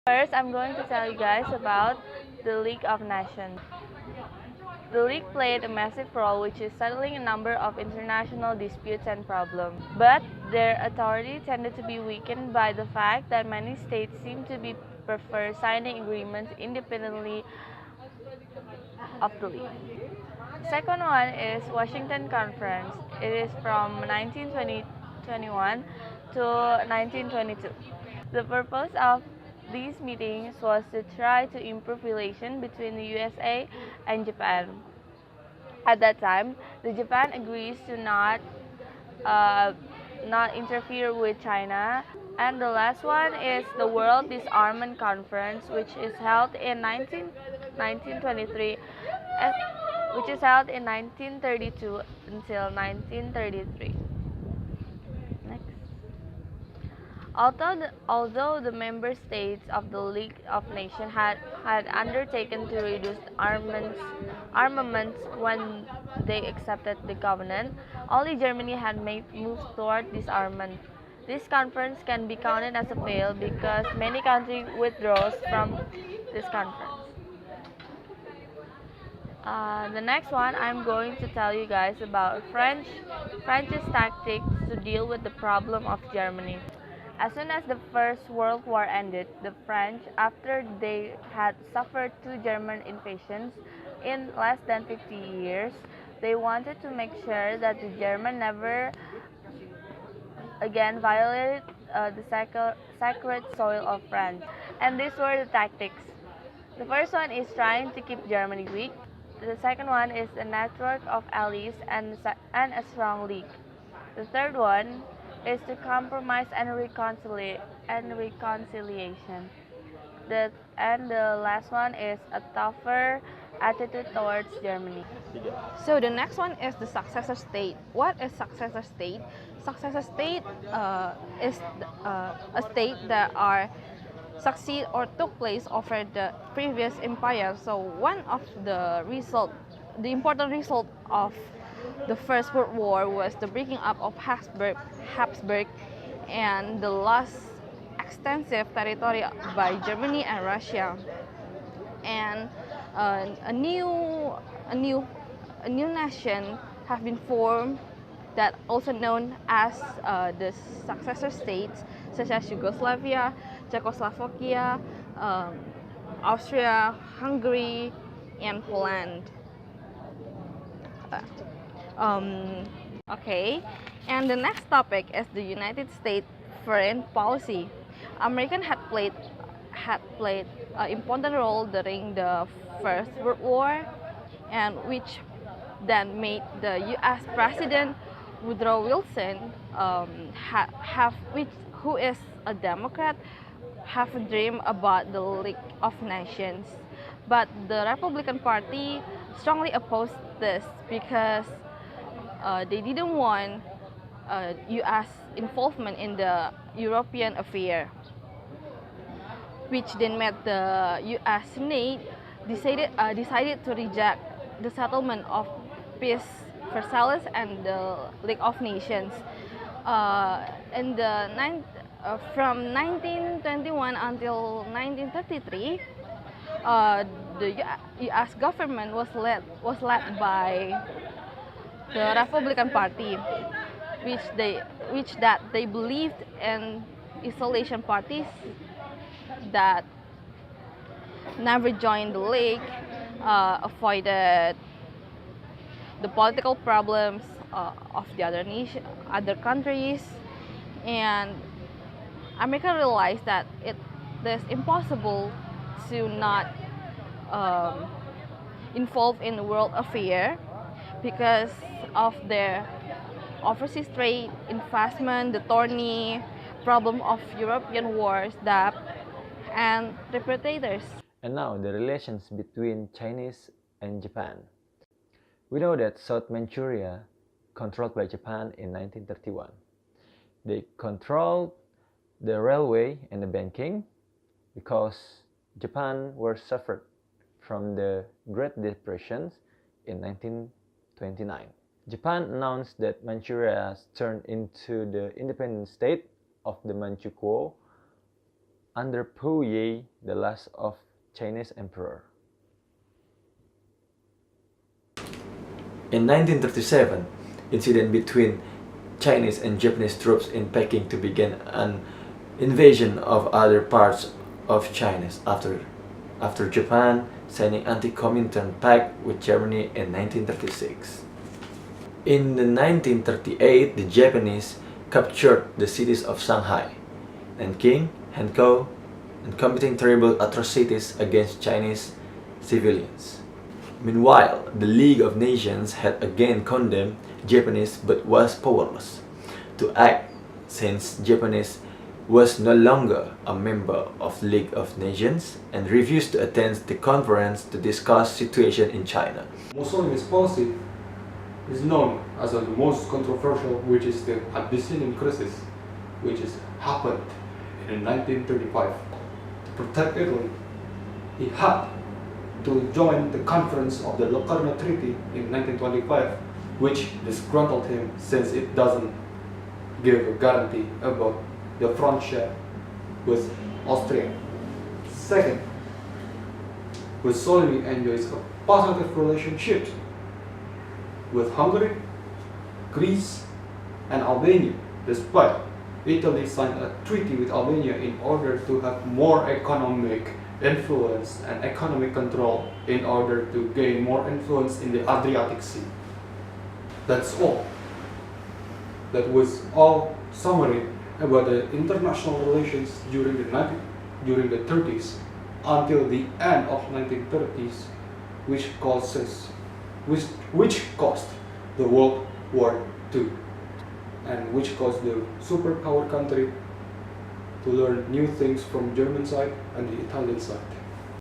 First, I'm going to tell you guys about the League of Nations. The League played a massive role which is settling a number of international disputes and problems. But their authority tended to be weakened by the fact that many states seem to be prefer signing agreements independently of the League. The second one is Washington Conference. It is from 1921 to 1922. The purpose of these meetings was to try to improve relations between the USA and Japan. At that time, the Japan agrees to not interfere with China. And the last one is the World Disarmament Conference, which is held in 1923, which is held in 1932 until 1933. Next. Although the member states of the League of Nations had undertaken to reduce armaments when they accepted the covenant, only Germany had made moves toward disarmament. This conference can be counted as a fail because many countries withdraws from this conference. The next one, I'm going to tell you guys about French's tactics to deal with the problem of Germany. As soon as the First World War ended, the French, after they had suffered two German invasions in less than 50 years, they wanted to make sure that the German never again violated the sacred soil of France. And these were the tactics. The first one is trying to keep Germany weak. The second one is a network of allies and a strong league. The third one is to compromise and reconciliation. And the last one is a tougher attitude towards Germany. So the next one is the successor state. What is successor state? Successor state is a state that are succeed or took place over the previous empire. So one of the important result of the First World War was the breaking up of Habsburg and the lost extensive territory by Germany and Russia. And a new nation have been formed that also known as the successor states, such as Yugoslavia, Czechoslovakia, Austria, Hungary, and Poland. Okay, and the next topic is the United States foreign policy. American had played an important role during the First World War, and which then made the U.S. President Woodrow Wilson who is a Democrat, have a dream about the League of Nations. But the Republican Party strongly opposed this because they didn't want U.S. involvement in the European affair, which then made the U.S. Senate decided to reject the settlement of Peace Versailles and the League of Nations. From 1921 until 1933, the U.S. government was led by the Republican Party, which they believed in isolation parties that never joined the league, avoided the political problems of the other countries, and America realized that it is impossible to not involve in the world affair because of their overseas trade, investment, the thorny problem of European wars, debt, and reputators. And now the relations between Chinese and Japan. We know that South Manchuria, controlled by Japan in 1931. They controlled the railway and the banking because Japan was suffered from the Great Depression in 1929. Japan announced that Manchuria turned into the independent state of the Manchukuo under Pu Yi, the last of Chinese emperor. In 1937, incident between Chinese and Japanese troops in Peking to begin an invasion of other parts of China after Japan signing anti-Comintern pact with Germany in 1936. In 1938, the Japanese captured the cities of Shanghai, Nanking, Hankou, and committing terrible atrocities against Chinese civilians. Meanwhile, the League of Nations had again condemned Japanese but was powerless to act since Japanese was no longer a member of League of Nations and refused to attend the conference to discuss situation in China. Mussolini's policy is known as the most controversial, which is the Abyssinian crisis, which has happened in 1935. To protect Italy, he had to join the conference of the Locarno Treaty in 1925, which disgruntled him since it doesn't give a guarantee about the frontier with Austria. Second, Mussolini enjoys a positive relationship with Hungary, Greece, and Albania, despite Italy signed a treaty with Albania in order to have more economic influence and economic control in order to gain more influence in the Adriatic Sea. That's all. That was all summary about the international relations during the 30s until the end of 1930s, which caused the World War II, and which caused the superpower country to learn new things from German side and the Italian side.